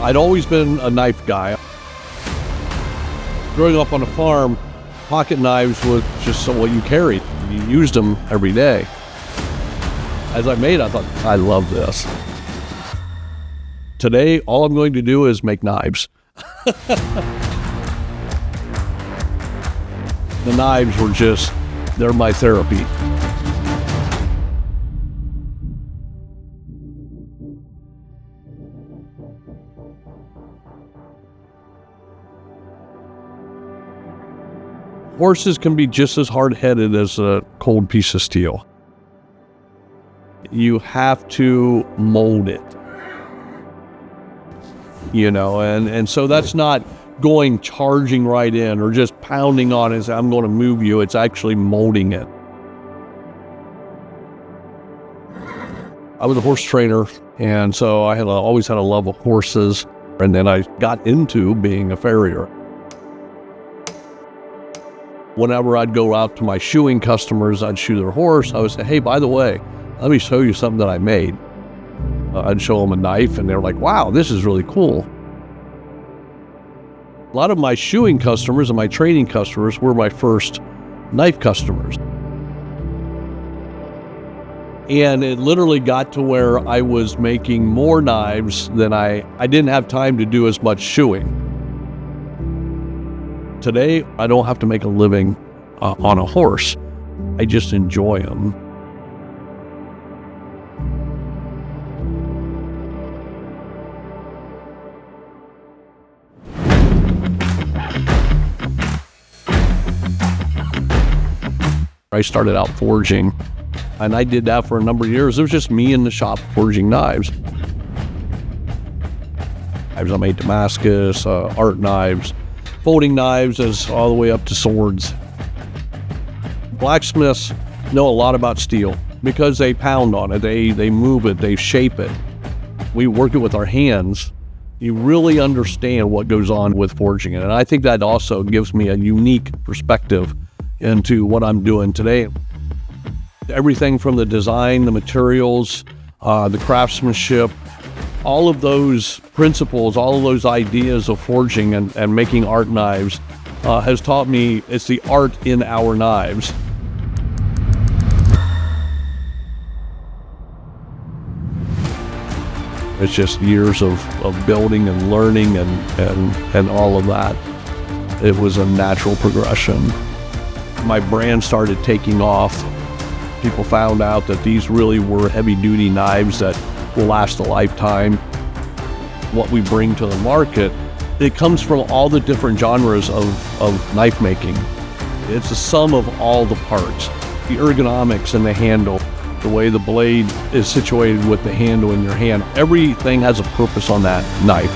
I'd always been a knife guy. Growing up on a farm, pocket knives was just what you carried. You used them every day. As I made, I thought, I love this. Today, all I'm going to do is make knives. The knives were just, they're my therapy. Horses can be just as hard-headed as a cold piece of steel. You have to mold it, and so that's not going charging right in or just pounding on it and say, I'm going to move you. It's actually molding it. I was a horse trainer, and so I always had a love of horses, and then I got into being a farrier. Whenever I'd go out to my shoeing customers, I'd shoe their horse. I would say, hey, by the way, let me show you something that I made. I'd show them a knife, and they're like, wow, this is really cool. A lot of my shoeing customers and my training customers were my first knife customers. And it literally got to where I was making more knives than I didn't have time to do as much shoeing. Today, I don't have to make a living on a horse. I just enjoy them. I started out forging, and I did that for a number of years. It was just me in the shop forging knives. I made Damascus, art knives, folding knives, as all the way up to swords. Blacksmiths know a lot about steel because they pound on it, they move it, they shape it. We work it with our hands. You really understand what goes on with forging it, and I think that also gives me a unique perspective into what I'm doing today. Everything from the design, the materials, the craftsmanship, all of those principles, all of those ideas of forging and making art knives has taught me it's the art in our knives. It's just years of building and learning and all of that. It was a natural progression. My brand started taking off. People found out that these really were heavy-duty knives that will last a lifetime. What we bring to the market, it comes from all the different genres of knife making. It's a sum of all the parts. The ergonomics in the handle, the way the blade is situated with the handle in your hand, everything has a purpose on that knife.